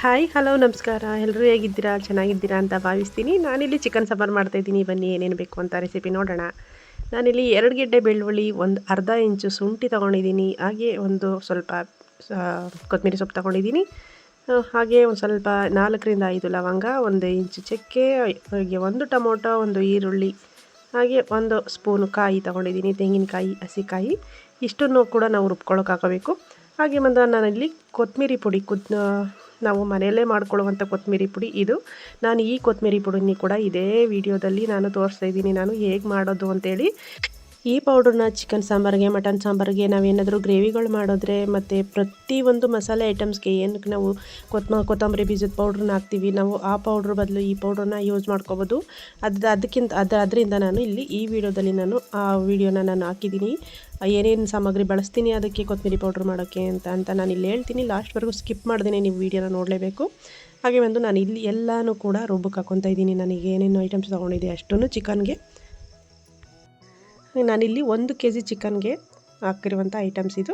Hi hello ನಮಸ್ಕಾರ. ಎಲ್ಲರೂ ಹೇಗಿದ್ದೀರಾ? ಚೆನ್ನಾಗಿದ್ದೀರಾ ಅಂತ ಭಾವಿಸ್ತೀನಿ. ನಾನಿಲ್ಲಿ ಚಿಕನ್ ಸಾಂಬಾರು ಮಾಡ್ತಾಯಿದ್ದೀನಿ. ಬನ್ನಿ ಏನೇನು ಬೇಕು ಅಂತ ರೆಸಿಪಿ ನೋಡೋಣ. ನಾನಿಲ್ಲಿ 2 ಗೆಡ್ಡೆ ಬೆಳ್ಳುಳ್ಳಿ, ಒಂದು ಅರ್ಧ ಇಂಚು ಶುಂಠಿ ತೊಗೊಂಡಿದ್ದೀನಿ. ಹಾಗೆ ಒಂದು ಸ್ವಲ್ಪ ಕೊತ್ತಂಬರಿ ಸೊಪ್ಪು ತೊಗೊಂಡಿದ್ದೀನಿ. ಹಾಗೆ ಒಂದು ಸ್ವಲ್ಪ 4ರಿಂದ 5 ಲವಂಗ, 1 ಇಂಚು ಚಕ್ಕೆ, ಹಾಗೆ 1 ಟೊಮೊಟೊ, 1 ಈರುಳ್ಳಿ, ಹಾಗೆ 1 ಸ್ಪೂನು ಕಾಯಿ ತೊಗೊಂಡಿದ್ದೀನಿ, ತೆಂಗಿನಕಾಯಿ, ಹಸಿಕಾಯಿ. ಇಷ್ಟನ್ನು ಕೂಡ ನಾವು ರುಬ್ಕೊಳ್ಳೋಕೆ ಹಾಕೋಬೇಕು. ಹಾಗೆ ನಾನಿಲ್ಲಿ ಕೊತ್ತಂಬರಿ ಪುಡಿ ನಾವು ಮನೆಯಲ್ಲೇ ಮಾಡ್ಕೊಳ್ಳುವಂಥ ಕೊತ್ತಂಬರಿ ಪುಡಿ ಇದು. ನಾನು ಈ ಕೊತ್ತಂಬರಿ ಪುಡಿನಿ ಕೂಡ ಇದೇ ವಿಡಿಯೋದಲ್ಲಿ ನಾನು ತೋರಿಸ್ತಾ ಇದ್ದೀನಿ ನಾನು ಹೇಗೆ ಮಾಡೋದು ಅಂತೇಳಿ. ಈ ಪೌಡ್ರನ್ನ ಚಿಕನ್ ಸಾಂಬಾರಿಗೆ, ಮಟನ್ ಸಾಂಬಾರಿಗೆ, ನಾವೇನಾದರೂ ಗ್ರೇವಿಗಳು ಮಾಡಿದ್ರೆ ಮತ್ತು ಪ್ರತಿಯೊಂದು ಮಸಾಲೆ ಐಟಮ್ಸ್ಗೆ ಏನಕ್ಕೆ ನಾವು ಕೊತ್ತಂಬರಿ ಬೀಜದ ಪೌಡ್ರನ್ನ ಹಾಕ್ತೀವಿ, ನಾವು ಆ ಪೌಡ್ರ್ ಬದಲು ಈ ಪೌಡ್ರನ್ನ ಯೂಸ್ ಮಾಡ್ಕೋಬೋದು. ಅದರಿಂದ ನಾನು ಇಲ್ಲಿ ಈ ವಿಡಿಯೋದಲ್ಲಿ ನಾನು ಆ ವಿಡಿಯೋನ ನಾನು ಹಾಕಿದ್ದೀನಿ. ಏನೇನು ಸಾಮಗ್ರಿ ಬಳಸ್ತೀನಿ ಅದಕ್ಕೆ ಕೊತ್ತಂಬರಿ ಪೌಡ್ರ್ ಮಾಡೋಕ್ಕೆ ಅಂತ ನಾನು ಇಲ್ಲಿ ಹೇಳ್ತೀನಿ. ಲಾಸ್ಟ್ವರೆಗೂ ಸ್ಕಿಪ್ ಮಾಡ್ದೇ ನೀವು ವಿಡಿಯೋನ ನೋಡಲೇಬೇಕು. ಹಾಗೆ ನಾನು ಇಲ್ಲಿ ಎಲ್ಲನೂ ಕೂಡ ರುಬ್ಬಕ್ಕೆ ಹಾಕ್ಕೊತಾ ಇದ್ದೀನಿ. ನನಗೆ ಏನೇನು ಐಟಮ್ಸ್ ತೊಗೊಂಡಿದ್ದೆ ಅಷ್ಟೂ ಚಿಕನ್ಗೆ. ನಾನಿಲ್ಲಿ 1 kg ಚಿಕನ್ಗೆ ಹಾಕಿರುವಂಥ ಐಟಮ್ಸ್ ಇದು.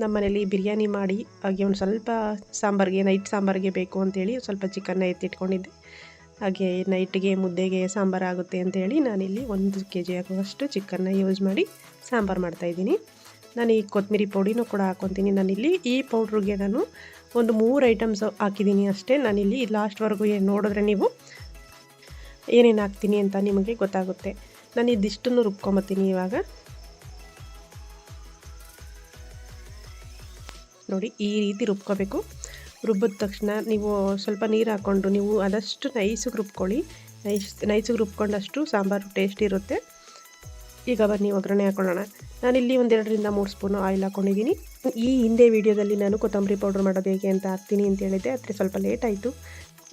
ನಮ್ಮ ಮನೇಲಿ ಬಿರಿಯಾನಿ ಮಾಡಿ ಹಾಗೆ ಒಂದು ಸ್ವಲ್ಪ ಸಾಂಬಾರಿಗೆ, ನೈಟ್ ಸಾಂಬಾರಿಗೆ ಬೇಕು ಅಂತೇಳಿ ಸ್ವಲ್ಪ ಚಿಕನ್ನ ಎತ್ತಿಟ್ಕೊಂಡಿದ್ದೆ. ಹಾಗೆ ನೈಟ್ಗೆ ಮುದ್ದೆಗೆ ಸಾಂಬಾರು ಆಗುತ್ತೆ ಅಂತೇಳಿ ನಾನಿಲ್ಲಿ 1 kg ಆಗುವಷ್ಟು ಚಿಕನ್ನ ಯೂಸ್ ಮಾಡಿ ಸಾಂಬಾರು ಮಾಡ್ತಾಯಿದ್ದೀನಿ. ನಾನು ಈ ಕೊತ್ತಂಬರಿ ಪುಡಿನೂ ಕೂಡ ಹಾಕ್ಕೊತೀನಿ. ನಾನಿಲ್ಲಿ ಈ ಪೌಡ್ರಿಗೆ ನಾನು ಒಂದು 3 ಐಟಮ್ಸ್ ಹಾಕಿದ್ದೀನಿ ಅಷ್ಟೇ. ನಾನಿಲ್ಲಿ ಲಾಸ್ಟ್ವರೆಗೂ ನೋಡಿದ್ರೆ ನೀವು ಏನೇನು ಹಾಕ್ತೀನಿ ಅಂತ ನಿಮಗೆ ಗೊತ್ತಾಗುತ್ತೆ. ನಾನು ಇದಿಷ್ಟನ್ನು ರುಬ್ಕೊಂಬತ್ತೀನಿ. ಇವಾಗ ನೋಡಿ ಈ ರೀತಿ ರುಬ್ಕೋಬೇಕು. ರುಬ್ಬಿದ ತಕ್ಷಣ ನೀವು ಸ್ವಲ್ಪ ನೀರು ಹಾಕ್ಕೊಂಡು ನೀವು ಆದಷ್ಟು ನೈಸಿಗೆ ರುಬ್ಕೊಳ್ಳಿ. ನೈಸಿಗೆ ರುಬ್ಕೊಂಡಷ್ಟು ಸಾಂಬಾರು ಟೇಸ್ಟ್ ಇರುತ್ತೆ. ಈಗ ಬನ್ನಿ ಒಗ್ಗರಣೆ ಹಾಕೊಳ್ಳೋಣ. ನಾನಿಲ್ಲಿ 1-2ರಿಂದ 3 ಸ್ಪೂನು ಆಯಿಲ್ ಹಾಕ್ಕೊಂಡಿದ್ದೀನಿ. ಈ ಹಿಂದೆ ವಿಡಿಯೋದಲ್ಲಿ ನಾನು ಕೊತ್ತಂಬರಿ ಪೌಡ್ರ್ ಮಾಡೋದು ಹೇಗೆ ಅಂತ ಹಾಕ್ತೀನಿ ಅಂತ ಹೇಳಿದ್ದೆ. ಆದರೆ ಸ್ವಲ್ಪ ಲೇಟ್ ಆಯಿತು.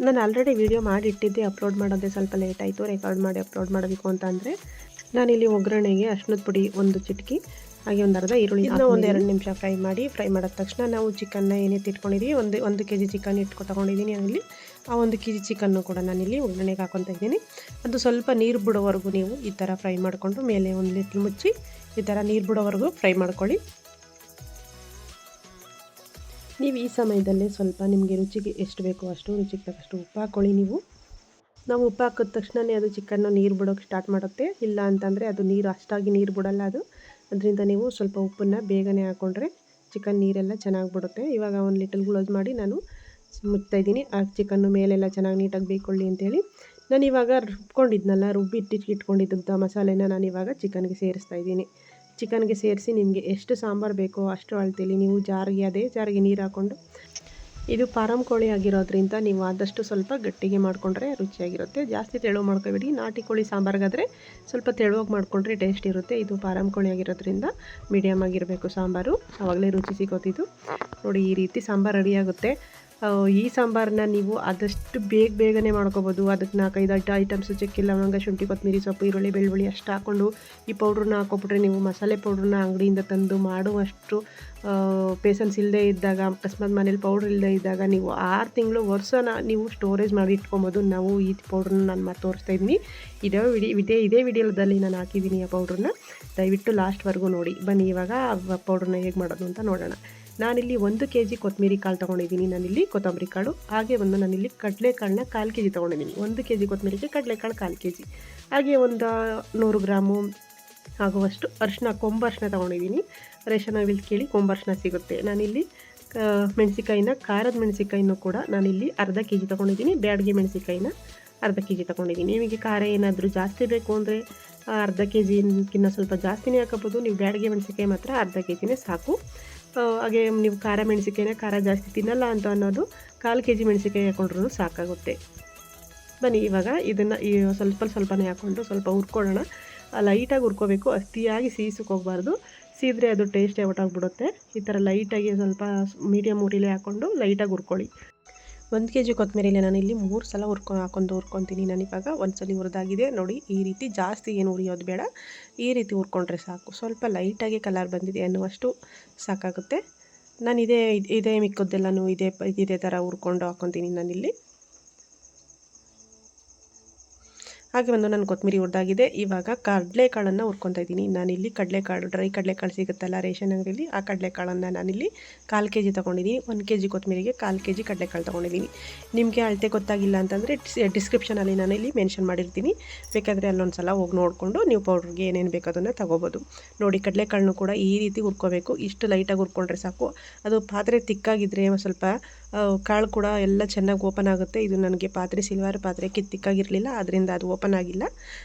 ನಾನು ಆಲ್ರೆಡಿ ವಿಡಿಯೋ ಮಾಡಿಟ್ಟಿದ್ದೆ, ಅಪ್ಲೋಡ್ ಮಾಡೋದೇ ಸ್ವಲ್ಪ ಲೇಟ್ ಆಯಿತು. ರೆಕಾರ್ಡ್ ಮಾಡಿ ಅಪ್ಲೋಡ್ ಮಾಡಬೇಕು ಅಂತ ಅಂದರೆ ನಾನಿಲ್ಲಿ ಒಗ್ಗರಣೆಗೆ ಅರಿಶಿನದ ಪುಡಿ 1 ಚಿಟಿಕೆ, ಹಾಗೆ ಒಂದು ಅರ್ಧ ಈರುಳ್ಳಿ, ಇದನ್ನ 1-2 ನಿಮಿಷ ಫ್ರೈ ಮಾಡಿದ ತಕ್ಷಣ ನಾವು ಚಿಕನ್ನ ಏನೆತ್ತಿಟ್ಕೊಂಡಿದ್ದೀವಿ, 1 kg ಚಿಕನ್ ತೊಗೊಂಡಿದ್ದೀನಿ. ನಾನಿಲ್ಲಿ ಆ 1 kg ಚಿಕನ್ನು ಕೂಡ ನಾನಿಲ್ಲಿ ಒಗ್ಗರಣೆಗೆ ಹಾಕ್ಕೊತಾ ಇದ್ದೀನಿ. ಅದು ಸ್ವಲ್ಪ ನೀರು ಬಿಡೋವರೆಗೂ ನೀವು ಈ ಥರ ಫ್ರೈ ಮಾಡಿಕೊಂಡು ಮೇಲೆ ಒಂದು ಲಿಟ್ಲ್ ಮುಚ್ಚಿ ಈ ಥರ ನೀರು ಬಿಡೋವರೆಗೂ ಫ್ರೈ ಮಾಡ್ಕೊಳ್ಳಿ. ನೀವು ಈ ಸಮಯದಲ್ಲೇ ಸ್ವಲ್ಪ ನಿಮಗೆ ರುಚಿಗೆ ಎಷ್ಟು ಬೇಕೋ ಅಷ್ಟು ರುಚಿಗೆ ತಕ್ಕಷ್ಟು ಉಪ್ಪು ಹಾಕ್ಕೊಳ್ಳಿ. ನಾವು ಉಪ್ಪು ಹಾಕಿದ ತಕ್ಷಣವೇ ಅದು ಚಿಕನ್ನು ನೀರು ಬಿಡೋಕ್ಕೆ ಸ್ಟಾರ್ಟ್ ಮಾಡುತ್ತೆ. ಇಲ್ಲ ಅಂತಂದರೆ ಅದು ನೀರು ಅಷ್ಟಾಗಿ ನೀರು ಬಿಡಲ್ಲ ಅದು. ಅದರಿಂದ ನೀವು ಸ್ವಲ್ಪ ಉಪ್ಪನ್ನು ಬೇಗನೆ ಹಾಕ್ಕೊಂಡ್ರೆ ಚಿಕನ್ ನೀರೆಲ್ಲ ಚೆನ್ನಾಗಿ ಬಿಡುತ್ತೆ. ಇವಾಗ 1 ಲಿಟಲ್ ಕ್ಲೋಸ್ ಮಾಡಿ ನಾನು ಮುಚ್ತಾಯಿದ್ದೀನಿ. ಆ ಚಿಕನ್ನು ಮೇಲೆಲ್ಲ ಚೆನ್ನಾಗಿ ನೀಟಾಗಿ ಬೇಯ್ಕೊಳ್ಳಿ ಅಂತೇಳಿ. ನಾನು ಇವಾಗ ಇಟ್ಕೊಂಡಿದ್ದಂಥ ಮಸಾಲೆನ ನಾನು ಇವಾಗ ಚಿಕನ್ಗೆ ಸೇರಿಸ್ತಾ ಇದ್ದೀನಿ. ಚಿಕನ್ಗೆ ಸೇರಿಸಿ ನಿಮಗೆ ಎಷ್ಟು ಸಾಂಬಾರು ಬೇಕೋ ಅಷ್ಟು ಅಳತೆಯಲ್ಲಿ ನೀವು ಜಾರಿಗೆ ನೀರು ಹಾಕ್ಕೊಂಡು, ಇದು ಫಾರಮ್ ಕೋಳಿ ಆಗಿರೋದ್ರಿಂದ ನೀವು ಆದಷ್ಟು ಸ್ವಲ್ಪ ಗಟ್ಟಿಗೆ ಮಾಡಿಕೊಂಡ್ರೆ ರುಚಿಯಾಗಿರುತ್ತೆ. ಜಾಸ್ತಿ ತೆಳು ಮಾಡ್ಕೊಬೇಡಿ. ನಾಟಿ ಕೋಳಿ ಸಾಂಬಾರಿಗಾದರೆ ಸ್ವಲ್ಪ ತೆಳುವಾಗಿ ಮಾಡಿಕೊಂಡ್ರೆ ಟೇಸ್ಟ್ ಇರುತ್ತೆ. ಇದು ಫಾರಮ್ ಕೋಳಿ ಆಗಿರೋದ್ರಿಂದ ಮೀಡಿಯಮ್ ಆಗಿರಬೇಕು ಸಾಂಬಾರು, ಆವಾಗಲೇ ರುಚಿ ಸಿಗೋತಿದ್ದು. ನೋಡಿ ಈ ರೀತಿ ಸಾಂಬಾರು ರೆಡಿಯಾಗುತ್ತೆ. ಈ ಸಾಂಬಾರನ್ನ ನೀವು ಆದಷ್ಟು ಬೇಗನೆ ಮಾಡ್ಕೋಬೋದು. ಅದಕ್ಕೆ 4-5 ಐಟಮ್ಸು ಚಕ್ಕೆ, ಲವಂಗ, ಶುಂಠಿ, ಕೊತ್ತಂಬರಿ ಸೊಪ್ಪು, ಈರುಳ್ಳಿ, ಬೆಳ್ಳುಳ್ಳಿ ಅಷ್ಟು ಹಾಕ್ಕೊಂಡು ಈ ಪೌಡ್ರನ್ನ ಹಾಕ್ಕೊಬಿಟ್ರೆ ನೀವು ಮಸಾಲೆ ಪೌಡ್ರನ್ನ ಅಂಗಡಿಯಿಂದ ತಂದು ಮಾಡುವಷ್ಟು ಪೇಷನ್ಸ್ ಇಲ್ಲದೆ ಇದ್ದಾಗ, ಅಕಸ್ಮಾತ್ ಮನೇಲಿ ಪೌಡ್ರ್ ಇಲ್ಲದೆ ಇದ್ದಾಗ ನೀವು 6 ತಿಂಗಳು ವರ್ಷನ ನೀವು ಸ್ಟೋರೇಜ್ ಮಾಡಿ ಇಟ್ಕೊಬೋದು. ನಾವು ಈ ಪೌಡ್ರನ್ನ ನಾನು ತೋರಿಸ್ತಾ ಇದ್ದೀನಿ. ಇದೇ ವಿಡಿಯೋದಲ್ಲಿ ನಾನು ಹಾಕಿದ್ದೀನಿ ಆ ಪೌಡ್ರನ್ನ. ದಯವಿಟ್ಟು ಲಾಸ್ಟ್ವರೆಗೂ ನೋಡಿ. ಬನ್ನಿ ಇವಾಗ ಆ ಪೌಡ್ರನ್ನ ಹೇಗೆ ಮಾಡೋದು ಅಂತ ನೋಡೋಣ. ನಾನಿಲ್ಲಿ 1 kg ಕೊತ್ತಂಬರಿ ಕಾಳು ತೊಗೊಂಡಿದ್ದೀನಿ. ನಾನಿಲ್ಲಿ ಕೊತ್ತಂಬರಿ ಕಾಳು, ಹಾಗೆ ನಾನಿಲ್ಲಿ ಕಡಲೆಕಾಳನ್ನ 1/4 kg ತೊಗೊಂಡಿದ್ದೀನಿ. 1 kg ಕೊತ್ತಂಬರಿಗೆ ಕಡಲೆಕಾಳು 1/4 kg, ಹಾಗೆ ಒಂದು 100 ಗ್ರಾಮು ಆಗುವಷ್ಟು ಕೊಂಬು ಅರಿಶಿನ ತೊಗೊಂಡಿದ್ದೀನಿ. ರೇಷನ್ ಆಯಿಲ್ ಕೇಳಿ ಕೊಂಬು ಅರಿಶಿನ ಸಿಗುತ್ತೆ. ನಾನಿಲ್ಲಿ ಮೆಣಸಿಕಾಯಿನ, ಖಾರದ ಮೆಣಸಿಕಾಯಿನೂ ಕೂಡ ನಾನಿಲ್ಲಿ ಅರ್ಧ kg ತೊಗೊಂಡಿದ್ದೀನಿ. ಬ್ಯಾಡಗಿ ಮೆಣಸಿಕಾಯಿನ ಅರ್ಧ kg ತೊಗೊಂಡಿದ್ದೀನಿ. ನಿಮಗೆ ಖಾರ ಏನಾದರೂ ಜಾಸ್ತಿ ಬೇಕು ಅಂದರೆ ಅರ್ಧ kgಕ್ಕಿಂತ ಸ್ವಲ್ಪ ಜಾಸ್ತಿನೇ ಹಾಕೋಬೋದು. ನೀವು ಬ್ಯಾಡಗಿ ಮೆಣಸಿಕಾಯಿ ಮಾತ್ರ ಅರ್ಧ kgನೇ ಸಾಕು. ಹಾಗೆ ನೀವು ಖಾರ ಜಾಸ್ತಿ ತಿನ್ನಲ್ಲ ಅಂತ ಅನ್ನೋದು 1/4 kg ಮೆಣಸಿಕಾಯಿ ಹಾಕೊಂಡ್ರೂ ಸಾಕಾಗುತ್ತೆ. ಬನ್ನಿ ಇವಾಗ ಇದನ್ನು ಸ್ವಲ್ಪನೇ ಹಾಕ್ಕೊಂಡು ಸ್ವಲ್ಪ ಹುರ್ಕೊಳ್ಳೋಣ. ಲೈಟಾಗಿ ಹುರ್ಕೋಬೇಕು, ಅತಿಯಾಗಿ ಸೀಸಕ್ಕೆ ಹೋಗಬಾರ್ದು. ಸೀದ್ರೆ ಅದು ಟೇಸ್ಟೇ ಹೊರಟೋಗ್ಬಿಡುತ್ತೆ. ಈ ಥರ ಲೈಟಾಗಿ ಸ್ವಲ್ಪ ಮೀಡಿಯಮ್ ಉರಿಲೇ ಹಾಕ್ಕೊಂಡು ಲೈಟಾಗಿ ಹುರ್ಕೊಳ್ಳಿ. 1 kg ಕೊತ್ತಂಬರಿಲಿ ನಾನಿಲ್ಲಿ 3 ಸಲ ಹುರ್ಕೊತೀನಿ. ನಾನಿವಾಗ ಒಂದು ಸಲ ಹುರಿದಾಗಿದೆ ನೋಡಿ. ಈ ರೀತಿ ಜಾಸ್ತಿ ಏನು ಹುರಿಯೋದು ಬೇಡ, ಈ ರೀತಿ ಹುರ್ಕೊಂಡ್ರೆ ಸಾಕು. ಸ್ವಲ್ಪ ಲೈಟಾಗಿ ಕಲರ್ ಬಂದಿದೆ ಅನ್ನುವಷ್ಟು ಸಾಕಾಗುತ್ತೆ. ನಾನು ಇದೇ ಮಿಕ್ಕದ್ದೆಲ್ಲನೂ ಇದೇ ಥರ ಹುರ್ಕೊಂಡು ಹಾಕ್ಕೊತೀನಿ ನಾನಿಲ್ಲಿ. ಹಾಗೆ ಒಂದು ನಾನು ಕೊತ್ತಂಬರಿ ಹುರಿದಾಗಿದೆ. ಇವಾಗ ಕಡಲೆಕಾಳನ್ನು ಹುರ್ಕೊತಾ ಇದ್ದೀನಿ. ನಾನಿಲ್ಲಿ ಕಡಲೆಕಾಳು, ಡ್ರೈ ಕಡಲೆಕಾಳು ಸಿಗುತ್ತಲ್ಲ ರೇಷನ್ ಅಂಗಡಿಯಲ್ಲಿ, ಆ ಕಡಲೆಕಾಳನ್ನು ನಾನಿಲ್ಲಿ 1/4 kg ತೊಗೊಂಡಿದ್ದೀನಿ. 1 kg ಕೊತ್ತಂಬರಿಗೆ 1/4 kg ಕಡಲೆಕಾಳು ತೊಗೊಂಡಿದ್ದೀನಿ. ನಿಮಗೆ ಅಳತೆ ಗೊತ್ತಾಗಿಲ್ಲ ಅಂತಂದರೆ ಡಿಸ್ಕ್ರಿಪ್ಷನಲ್ಲಿ ನಾನಿಲ್ಲಿ ಮೆನ್ಷನ್ ಮಾಡಿರ್ತೀನಿ. ಬೇಕಾದರೆ ಅಲ್ಲೊಂದು ಸಲ ಹೋಗಿ ನೋಡಿಕೊಂಡು ನೀವು ಪೌಡ್ರಿಗೆ ಏನೇನು ಬೇಕು ಅದನ್ನು ತೊಗೋಬೋದು. ನೋಡಿ, ಕಡಲೆಕಾಳನ್ನು ಕೂಡ ಈ ರೀತಿ ಹುರ್ಕೋಬೇಕು. ಇಷ್ಟು ಲೈಟಾಗಿ ಹುರ್ಕೊಂಡ್ರೆ ಸಾಕು. ಅದು ಪಾತ್ರೆ ತಿಕ್ಕಾಗಿದ್ದರೆ ಸ್ವಲ್ಪ ಕಾಳು ಕೂಡ ಎಲ್ಲ ಚೆನ್ನಾಗಿ ಓಪನ್ ಆಗುತ್ತೆ. ಇದು ನನಗೆ ಪಾತ್ರೆ ಸಿಲ್ವರ್ ಪಾತ್ರೆ ತಿಕ್ಕಾಗಿರಲಿಲ್ಲ, ಅದರಿಂದ ಅದು ಓಪನ್ ಆಗಿಲ್ಲ.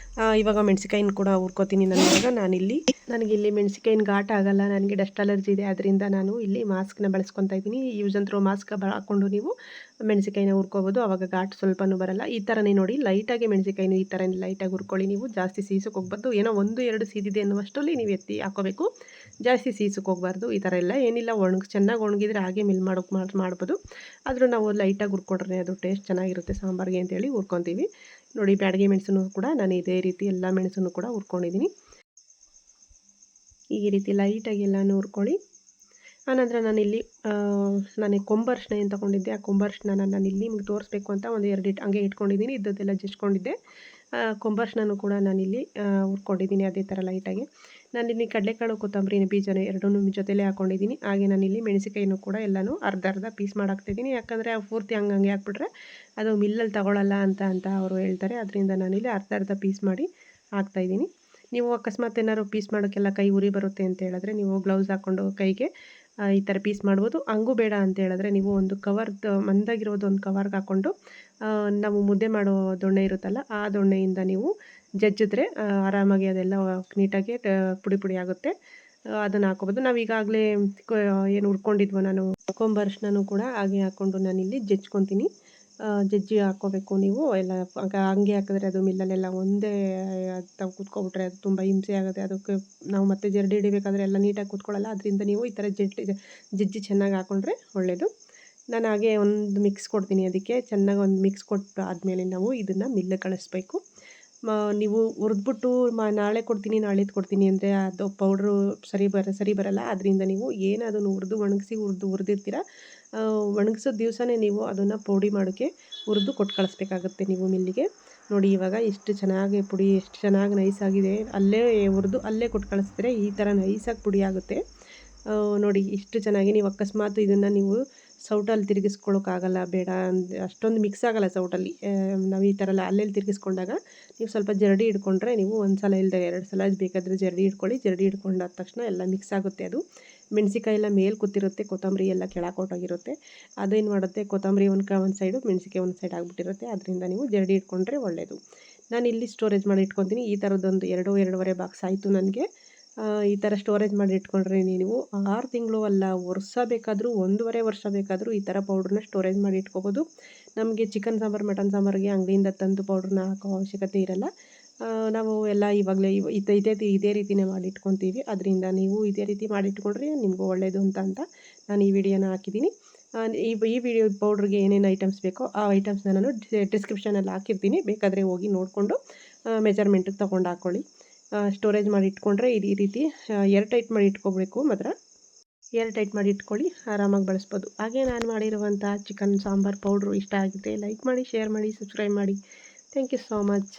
ಇವಾಗ ಮೆಣಸಿಕಾಯಿನ ಕೂಡ ಹುರ್ಕೋತೀನಿ. ನನಗಿಲ್ಲಿ ಮೆಣಸಿಕಾಯಿನ ಘಾಟ ಆಗಲ್ಲ, ನನಗೆ ಡಸ್ಟ್ ಅಲರ್ಜಿ ಇದೆ. ಅದರಿಂದ ನಾನು ಇಲ್ಲಿ ಮಾಸ್ಕ್ನ ಬಳಸ್ಕೊತಾ ಇದ್ದೀನಿ. ಯೂಸ್ ಅಂಡ್ ಥ್ರೋ ಮಾಸ್ಕ್ ಹಾಕ್ಕೊಂಡು ನೀವು ಮೆಣಸಿಕಾಯಿನ ಹುರ್ಕೋಬೋದು. ಆವಾಗ ಘಾಟ್ ಸ್ವಲ್ಪನೂ ಬರಲ್ಲ. ಈ ಥರನೇ ನೋಡಿ, ಲೈಟಾಗಿ ಮೆಣಸಿಕಾಯಿನ ಈ ಥರ ಲೈಟಾಗಿ ಹುರ್ಕೊಳ್ಳಿ. ನೀವು ಜಾಸ್ತಿ ಸೀಸಕ್ಕೆ ಹೋಗ್ಬಾರ್ದು. ಏನೋ 1-2 ಸೀದಿದೆ ಅನ್ನುವಷ್ಟರಲ್ಲಿ ನೀವು ಎತ್ತಿ ಹಾಕೋಬೇಕು. ಜಾಸ್ತಿ ಸೀಸಕ್ಕೆ ಹೋಗ್ಬಾರ್ದು. ಈ ಥರ ಎಲ್ಲ ಏನಿಲ್ಲ, ಚೆನ್ನಾಗಿ ಒಣಗಿದ್ರೆ ಹಾಗೆ ಮಿಲ್ ಮಾಡ್ಬೋದು. ಆದರೂ ನಾವು ಲೈಟಾಗಿ ಹುರ್ಕೊಂಡ್ರೆ ಅದು ಟೇಸ್ಟ್ ಚೆನ್ನಾಗಿರುತ್ತೆ ಸಾಂಬಾರಿಗೆ ಅಂತೇಳಿ ಹುರ್ಕೊತೀವಿ. ನೋಡಿ, ಬ್ಯಾಡಗಿ ಮೆಣಸನ್ನು ಕೂಡ ನಾನು ಇದೇ ರೀತಿ ಎಲ್ಲ ಮೆಣಸನ್ನು ಕೂಡ ಹುರ್ಕೊಂಡಿದ್ದೀನಿ. ಈ ರೀತಿ ಲೈಟಾಗಿ ಎಲ್ಲನೂ ಹುರ್ಕೊಳ್ಳಿ. ಆನಂತರ ನಾನು ಕೊಂಬರ್ಷ್ಣ ಏನು ತೊಗೊಂಡಿದ್ದೆ, ಆ ಕೊಂಬರ್ಷ್ಣ ನಾನಿಲ್ಲಿ ನಿಮ್ಗೆ ತೋರಿಸ್ಬೇಕು ಅಂತ ಒಂದು 2 ಹಂಗೆ ಇಟ್ಕೊಂಡಿದ್ದೀನಿ. ಇದ್ದದ್ದೆಲ್ಲ ಜಜ್ಕೊಂಡಿದ್ದೆ. ಕೊಂಬರ್ಷ್ಣನೂ ಕೂಡ ನಾನಿಲ್ಲಿ ಹುರ್ಕೊಂಡಿದ್ದೀನಿ ಅದೇ ಥರ ಲೈಟಾಗಿ. ನಾನಿಲ್ಲಿ ಕಡಲೆಕಾಳು, ಕೊತ್ತಂಬರಿ ಬೀಜನ ಎರಡನ್ನೂ ಜೊತೆಲೇ ಹಾಕ್ಕೊಂಡಿದ್ದೀನಿ. ಹಾಗೆ ನಾನಿಲ್ಲಿ ಮೆಣಸಿಕಾಯಿನೂ ಕೂಡ ಎಲ್ಲನೂ ಅರ್ಧ ಪೀಸ್ ಮಾಡಾಕ್ತಿದ್ದೀನಿ. ಯಾಕಂದರೆ ಪೂರ್ತಿ ಹಂಗೆ ಹಾಕ್ಬಿಟ್ರೆ ಅದು ಮಿಲ್ಲಲ್ಲಿ ತಗೊಳ್ಳಲ್ಲ ಅಂತ ಅವರು ಹೇಳ್ತಾರೆ. ಅದರಿಂದ ನಾನಿಲ್ಲಿ ಅರ್ಧ ಪೀಸ್ ಮಾಡಿ ಹಾಕ್ತಾಯಿದ್ದೀನಿ. ನೀವು ಅಕಸ್ಮಾತ್ ಏನಾದ್ರು ಪೀಸ್ ಮಾಡೋಕ್ಕೆಲ್ಲ ಕೈ ಉರಿ ಬರುತ್ತೆ ಅಂತ ಹೇಳಿದ್ರೆ ನೀವು ಗ್ಲೌಸ್ ಹಾಕ್ಕೊಂಡು ಕೈಗೆ ಈ ಥರ ಪೀಸ್ ಮಾಡ್ಬೋದು. ಹಂಗೂ ಬೇಡ ಅಂತ ಹೇಳಿದ್ರೆ ನೀವು ಒಂದು ಮಂದಾಗಿರೋದು ಒಂದು ಕವರ್ಗೆ ಹಾಕ್ಕೊಂಡು ನಾವು ಮುದ್ದೆ ಮಾಡೋ ದೊಣ್ಣೆ ಇರುತ್ತಲ್ಲ, ಆ ದೊಣ್ಣೆಯಿಂದ ನೀವು ಜಜ್ಜಿದ್ರೆ ಆರಾಮಾಗಿ ಅದೆಲ್ಲ ನೀಟಾಗಿ ಪುಡಿ ಆಗುತ್ತೆ. ಅದನ್ನು ಹಾಕ್ಕೋಬೋದು. ನಾವು ಈಗಾಗಲೇ ಏನು ಹುರ್ಕೊಂಡಿದ್ವೋ ನಾನು ಕೊಂಬರ್ಷ್ಣನೂ ಕೂಡ ಹಾಗೆ ಹಾಕ್ಕೊಂಡು ನಾನಿಲ್ಲಿ ಜಜ್ಕೊತೀನಿ. ಜಜ್ಜಿ ಹಾಕ್ಕೋಬೇಕು ನೀವು ಎಲ್ಲ. ಹಂಗೆ ಹಾಕಿದ್ರೆ ಅದು ಮಿಲ್ಲಲ್ಲೆಲ್ಲ ಒಂದೇ ತಾವು ಕೂತ್ಕೊಬಿಟ್ರೆ ಅದು ತುಂಬ ಹಿಂಸೆ ಆಗುತ್ತೆ. ಅದಕ್ಕೆ ನಾವು ಮತ್ತೆ ಜರಡಿ ಹಿಡಿಬೇಕಾದ್ರೆ ಎಲ್ಲ ನೀಟಾಗಿ ಕೂತ್ಕೊಳ್ಳಲ್ಲ. ಅದರಿಂದ ನೀವು ಈ ಥರ ಜಜ್ಜಿ ಚೆನ್ನಾಗಿ ಹಾಕ್ಕೊಂಡ್ರೆ ಒಳ್ಳೆಯದು. ನಾನು ಹಾಗೆ ಒಂದು ಮಿಕ್ಸ್ ಕೊಡ್ತೀನಿ. ಅದಕ್ಕೆ ಚೆನ್ನಾಗಿ ಒಂದು ಮಿಕ್ಸ್ ಕೊಟ್ಟು ಆದಮೇಲೆ ನಾವು ಇದನ್ನು ಮಿಲ್ಲಿಗೆ ಕಳಿಸ್ಬೇಕು. ನೀವು ಹುರಿದ್ಬಿಟ್ಟು ನಾಳೆ ಕೊಡ್ತೀನಿ ನಾಳಿದ್ದು ಕೊಡ್ತೀನಿ ಅಂದರೆ ಅದು ಪೌಡ್ರು ಸರಿ ಬರಲ್ಲ. ಅದರಿಂದ ನೀವು ಏನದನ್ನು ಹುರಿದಿರ್ತೀರ, ಒಣಗಿಸೋ ದಿವಸನೇ ನೀವು ಅದನ್ನು ಪುಡಿ ಮಾಡೋಕ್ಕೆ ಹುರಿದು ಕೊಟ್ಟು ಕಳಿಸ್ಬೇಕಾಗುತ್ತೆ ನೀವು ಮಿಲ್ಲಿಗೆ. ನೋಡಿ, ಇವಾಗ ಎಷ್ಟು ಚೆನ್ನಾಗಿ ಪುಡಿ ಎಷ್ಟು ಚೆನ್ನಾಗಿ ನೈಸಾಗಿದೆ. ಅಲ್ಲೇ ಹುರಿದು ಅಲ್ಲೇ ಕೊಟ್ಟು ಕಳಿಸಿದ್ರೆ ಈ ಥರ ನೈಸಾಗಿ ಪುಡಿ ಆಗುತ್ತೆ. ನೋಡಿ, ಇಷ್ಟು ಚೆನ್ನಾಗಿ. ನೀವು ಅಕಸ್ಮಾತ್ ಇದನ್ನು ನೀವು ಸೌಟಲ್ಲಿ ತಿರುಗಿಸ್ಕೊಳ್ಳೋಕ್ಕಾಗಲ್ಲ, ಬೇಡ ಅಂದರೆ ಅಷ್ಟೊಂದು ಮಿಕ್ಸ್ ಆಗೋಲ್ಲ ಸೌಟಲ್ಲಿ. ನಾವು ಈ ಥರ ಅಲ್ಲೆಲ್ಲಿ ತಿರುಗಿಸ್ಕೊಂಡಾಗ ನೀವು ಸ್ವಲ್ಪ ಜರಡಿ ಹಿಡ್ಕೊಂಡ್ರೆ ನೀವು ಒಂದು ಸಲ ಇಲ್ಲದೆ 2 ಸಲ ಬೇಕಾದರೆ ಜರಡಿ ಹಿಡ್ಕೊಳ್ಳಿ. ಜರಡಿ ಹಿಡ್ಕೊಂಡಾದ ತಕ್ಷಣ ಎಲ್ಲ ಮಿಕ್ಸ್ ಆಗುತ್ತೆ. ಅದು ಮೆಣಸಿಕಾಯಿ ಎಲ್ಲ ಮೇಲೆ ಕೂತಿರುತ್ತೆ, ಕೊತ್ತಂಬರಿ ಎಲ್ಲ ಕೆಳಗೆ ಹೊರಟೋಗಿರುತ್ತೆ. ಅದೇನು ಮಾಡುತ್ತೆ, ಕೊತ್ತಂಬರಿ ಒಂದು ಸೈಡು, ಮೆಣಸಿಕಾಯಿ ಒಂದು ಸೈಡ್ ಆಗಿಬಿಟ್ಟಿರುತ್ತೆ. ಅದರಿಂದ ನೀವು ಜರಡಿ ಹಿಡ್ಕೊಂಡ್ರೆ ಒಳ್ಳೆಯದು. ನಾನು ಇಲ್ಲಿ ಸ್ಟೋರೇಜ್ ಮಾಡಿ ಇಟ್ಕೊತೀನಿ. ಈ ಥರದ್ದೊಂದು 2-2.5 ಬಾಕ್ಸ್ ಆಯಿತು ನನಗೆ. ಈ ಥರ ಸ್ಟೋರೇಜ್ ಮಾಡಿ ಇಟ್ಕೊಂಡ್ರೆ ನೀವು 6 ತಿಂಗಳು ಅಲ್ಲ, ವರ್ಷ ಬೇಕಾದರೂ 1.5 ವರ್ಷ ಬೇಕಾದರೂ ಈ ಥರ ಪೌಡ್ರನ್ನ ಸ್ಟೋರೇಜ್ ಮಾಡಿ ಇಟ್ಕೋಬೋದು. ನಮಗೆ ಚಿಕನ್ ಸಾಂಬಾರು, ಮಟನ್ ಸಾಂಬಾರಿಗೆ ಅಂಗಡಿಯಿಂದ ತಂದು ಪೌಡ್ರನ್ನ ಹಾಕೋ ಅವಶ್ಯಕತೆ ಇರಲ್ಲ. ನಾವು ಎಲ್ಲ ಇವಾಗಲೇ ಇದೇ ರೀತಿಯೇ ಮಾಡಿ ಇಟ್ಕೊತೀವಿ. ಅದರಿಂದ ನೀವು ಇದೇ ರೀತಿ ಮಾಡಿ ಇಟ್ಕೊಂಡ್ರೆ ನಿಮಗೂ ಒಳ್ಳೆಯದು ಅಂತ ನಾನು ಈ ವಿಡಿಯೋನ ಹಾಕಿದ್ದೀನಿ. ಈ ವಿಡಿಯೋ ಪೌಡ್ರಿಗೆ ಏನೇನು ಐಟಮ್ಸ್ ಬೇಕೋ ಆ ಐಟಮ್ಸ್ನ ನಾನು ಡಿಸ್ಕ್ರಿಪ್ಷನಲ್ಲಿ ಹಾಕಿರ್ತೀನಿ. ಬೇಕಾದರೆ ಹೋಗಿ ನೋಡಿಕೊಂಡು ಮೆಜರ್ಮೆಂಟಿಗೆ ತೊಗೊಂಡು ಹಾಕ್ಕೊಳ್ಳಿ. ಸ್ಟೋರೇಜ್ ಮಾಡಿ ಇಟ್ಕೊಂಡ್ರೆ ಈ ರೀತಿ ಏರ್ ಟೈಟ್ ಮಾಡಿ ಇಟ್ಕೋಬೇಕು. ಮಾತ್ರ ಏರ್ ಟೈಟ್ ಮಾಡಿ ಇಟ್ಕೊಳ್ಳಿ, ಆರಾಮಾಗಿ ಬಳಸ್ಬೋದು. ಹಾಗೆ ನಾನು ಮಾಡಿರುವಂಥ ಚಿಕನ್ ಸಾಂಬಾರು ಪೌಡ್ರು ಇಷ್ಟ ಆಗಿದೆ ಲೈಕ್ ಮಾಡಿ, ಶೇರ್ ಮಾಡಿ, ಸಬ್ಸ್ಕ್ರೈಬ್ ಮಾಡಿ. Thank you so much.